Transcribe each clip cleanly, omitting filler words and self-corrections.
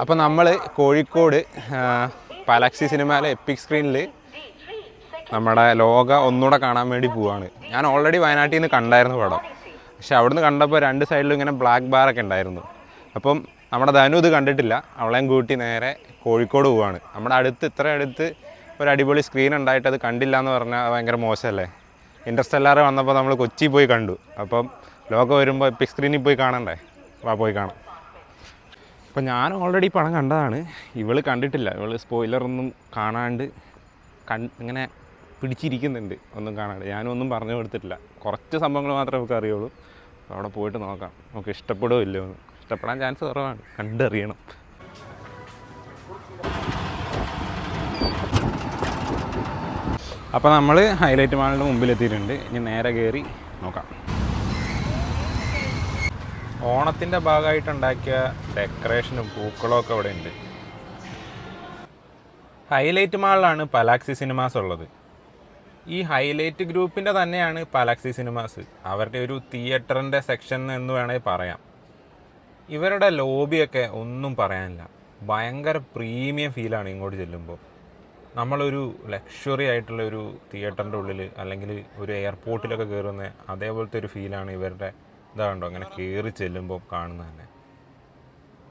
അപ്പോൾ നമ്മൾ കോഴിക്കോട് പാലാക്സി സിനിമയിലെ എപ്പിക് സ്ക്രീനിൽ നമ്മുടെ ലോക ഒന്നുകൂടെ കാണാൻ വേണ്ടി പോവാണ്. ഞാൻ ഓൾറെഡി വയനാട്ടിൽ നിന്ന് കണ്ടായിരുന്നു പടം. പക്ഷെ അവിടുന്ന് കണ്ടപ്പോൾ രണ്ട് സൈഡിലും ഇങ്ങനെ ബ്ലാക്ക് ബാറൊക്കെ ഉണ്ടായിരുന്നു. അപ്പം നമ്മുടെ ധനു ഇത് കണ്ടിട്ടില്ല. അവളെയും കൂട്ടി നേരെ കോഴിക്കോട് പോവാണ്. നമ്മുടെ അടുത്ത് ഇത്ര അടുത്ത് ഒരു അടിപൊളി സ്ക്രീൻ ഉണ്ടായിട്ട് അത് കണ്ടില്ല എന്ന് പറഞ്ഞാൽ ഭയങ്കര മോശമല്ലേ. ഇൻ്റർസ്റ്റെല്ലാർ വന്നപ്പോൾ നമ്മൾ കൊച്ചി പോയി കണ്ടു. അപ്പം ലോക വരുമ്പോൾ എപ്പിക് സ്ക്രീനിൽ പോയി കാണണ്ടേ, പോയി കാണാം. അപ്പം ഞാൻ ഓൾറെഡി പടം കണ്ടതാണ്. ഇവൾ കണ്ടിട്ടില്ല. ഇവൾ സ്പോയിലറൊന്നും കാണാണ്ട് ഇങ്ങനെ പിടിച്ചിരിക്കുന്നുണ്ട്, ഒന്നും കാണാണ്ട്. ഞാനും ഒന്നും പറഞ്ഞു കൊടുത്തിട്ടില്ല. കുറച്ച് സംഭവങ്ങൾ മാത്രമേ നമുക്ക് അറിയുള്ളൂ. അപ്പോൾ അവിടെ പോയിട്ട് നോക്കാം, നമുക്ക് ഇഷ്ടപ്പെടുമോ ഇല്ലയോ എന്ന്. ഇഷ്ടപ്പെടാൻ ചാൻസ് കുറവാണ്, കണ്ടറിയണം. അപ്പോൾ നമ്മൾ ഹൈലൈറ്റ് മാളിൻ്റെ മുമ്പിലെത്തിയിട്ടുണ്ട്. ഇനി നേരെ കയറി നോക്കാം. ഓണത്തിൻ്റെ ഭാഗമായിട്ടുണ്ടാക്കിയ ഡെക്കറേഷനും പൂക്കളും ഒക്കെ ഇവിടെ ഉണ്ട്. ഹൈലൈറ്റ് മാളിലാണ് പാലാക്സി സിനിമാസ് ഉള്ളത്. ഈ ഹൈലൈറ്റ് ഗ്രൂപ്പിൻ്റെ തന്നെയാണ് പാലാക്സി സിനിമാസ്. അവരുടെ ഒരു തിയേറ്ററിൻ്റെ സെക്ഷൻ എന്ന് വേണമെങ്കിൽ പറയാം. ഇവരുടെ ലോബിയൊക്കെ ഒന്നും പറയാനില്ല. ഭയങ്കര പ്രീമിയം ഫീലാണ് ഇങ്ങോട്ട് ചെല്ലുമ്പോൾ. നമ്മളൊരു ലക്ഷറി ആയിട്ടുള്ള ഒരു തിയേറ്ററിൻ്റെ ഉള്ളിൽ അല്ലെങ്കിൽ ഒരു എയർപോർട്ടിലൊക്കെ കയറുന്ന അതേപോലത്തെ ഒരു ഫീലാണ് ഇവരുടെ ഇതാണ്ടോ ഇങ്ങനെ കയറി ചെല്ലുമ്പോൾ കാണുന്നത് തന്നെ.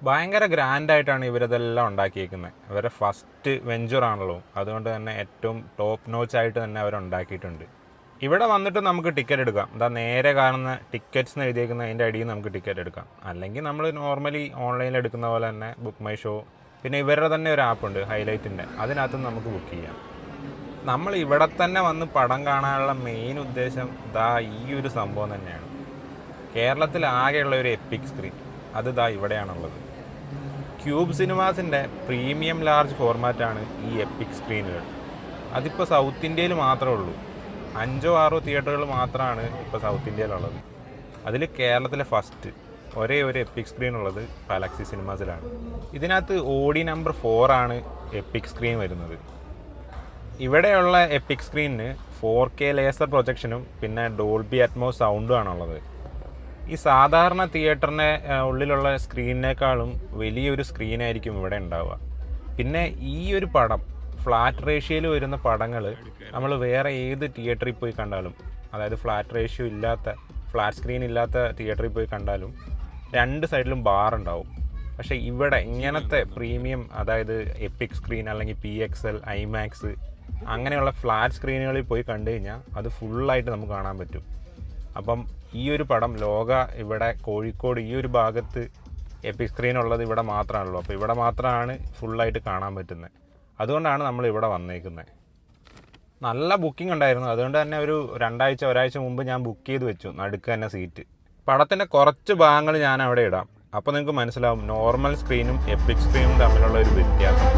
ഭയങ്കര ഗ്രാൻഡായിട്ടാണ് ഇവരതെല്ലാം ഉണ്ടാക്കിയേക്കുന്നത്. അവരുടെ ഫസ്റ്റ് വെഞ്ചറാണല്ലോ, അതുകൊണ്ട് തന്നെ ഏറ്റവും ടോപ്പ് നോച്ചായിട്ട് തന്നെ അവരുണ്ടാക്കിയിട്ടുണ്ട്. ഇവിടെ വന്നിട്ട് നമുക്ക് ടിക്കറ്റ് എടുക്കാം. എന്താ നേരെ കാണുന്ന ടിക്കറ്റ്സ് എന്ന് എഴുതിയേക്കുന്ന അതിൻ്റെ അടിയിൽ നമുക്ക് ടിക്കറ്റ് എടുക്കാം. അല്ലെങ്കിൽ നമ്മൾ നോർമലി ഓൺലൈനിൽ എടുക്കുന്ന പോലെ തന്നെ ബുക്ക് മൈ ഷോ, പിന്നെ ഇവരുടെ തന്നെ ഒരു ആപ്പുണ്ട് ഹൈലൈറ്റിൻ്റെ, അതിനകത്ത് നമുക്ക് ബുക്ക് ചെയ്യാം. നമ്മൾ ഇവിടെ തന്നെ വന്ന് പടം കാണാനുള്ള മെയിൻ ഉദ്ദേശം ഈ ഒരു സംഭവം തന്നെയാണ്. കേരളത്തിൽ ആകെയുള്ള ഒരു എപ്പിക് സ്ക്രീൻ അത് ഇവിടെയാണുള്ളത്. ക്യൂബ് സിനിമാസിൻ്റെ പ്രീമിയം ലാർജ് ഫോർമാറ്റാണ് ഈ എപ്പിക് സ്ക്രീനുകൾ. അതിപ്പോൾ സൗത്ത് ഇന്ത്യയിൽ മാത്രമേ ഉള്ളൂ. 5-6 തിയേറ്ററുകൾ മാത്രമാണ് ഇപ്പോൾ സൗത്ത് ഇന്ത്യയിലുള്ളത്. അതിൽ കേരളത്തിലെ ഫസ്റ്റ് ഒരേ ഒരു എപ്പിക് സ്ക്രീൻ ഉള്ളത് പാലാക്സി സിനിമാസിലാണ്. ഇതിനകത്ത് ഓഡി നമ്പർ 4 ആണ് എപ്പിക് സ്ക്രീൻ വരുന്നത്. ഇവിടെയുള്ള എപ്പിക് സ്ക്രീനിന് 4K ലേസർ പ്രൊജക്ഷനും പിന്നെ ഡോൾബി അറ്റ്മോസ് സൗണ്ടും ആണുള്ളത്. ഈ സാധാരണ തിയേറ്ററിൻ്റെ ഉള്ളിലുള്ള സ്ക്രീനിനേക്കാളും വലിയൊരു സ്ക്രീനായിരിക്കും ഇവിടെ ഉണ്ടാവുക. പിന്നെ ഈ ഒരു പടം ഫ്ലാറ്റ് റേഷ്യോയിൽ വരുന്ന പടങ്ങൾ നമ്മൾ വേറെ ഏത് തിയേറ്ററിൽ പോയി കണ്ടാലും, അതായത് ഫ്ലാറ്റ് റേഷ്യോ ഇല്ലാത്ത, ഫ്ലാറ്റ് സ്ക്രീൻ ഇല്ലാത്ത തിയേറ്ററിൽ പോയി കണ്ടാലും രണ്ട് സൈഡിലും ബാർ ഉണ്ടാവും. പക്ഷേ ഇവിടെ ഇങ്ങനത്തെ പ്രീമിയം, അതായത് എപ്പിക് സ്ക്രീൻ അല്ലെങ്കിൽ PXL, IMAX അങ്ങനെയുള്ള ഫ്ലാറ്റ് സ്ക്രീനുകളിൽ പോയി കണ്ടു കഴിഞ്ഞാൽ അത് ഫുള്ളായിട്ട് നമുക്ക് കാണാൻ പറ്റും. അപ്പം ഈ ഒരു പടം ലോക ഇവിടെ കോഴിക്കോട് ഈ ഒരു ഭാഗത്ത് എപ്പിക് സ്ക്രീൻ ഉള്ളത് ഇവിടെ മാത്രമാണല്ലോ. അപ്പോൾ ഇവിടെ മാത്രമാണ് ഫുള്ളായിട്ട് കാണാൻ പറ്റുന്നത്. അതുകൊണ്ടാണ് നമ്മൾ ഇവിടെ വന്നേക്കുന്നത്. നല്ല ബുക്കിംഗ് ഉണ്ടായിരുന്നു. അതുകൊണ്ട് തന്നെ ഒരു 2 ഒരാഴ്ച മുമ്പ് ഞാൻ ബുക്ക് ചെയ്ത് വെച്ചു നടുക്ക് തന്നെ സീറ്റ്. പടത്തിൻ്റെ കുറച്ച് ഭാഗങ്ങൾ ഞാൻ അവിടെ ഇടാം. അപ്പോൾ നിങ്ങൾക്ക് മനസ്സിലാവും നോർമൽ സ്ക്രീനും എപ്പിക് സ്ക്രീനും തമ്മിലുള്ള ഒരു വ്യത്യാസം.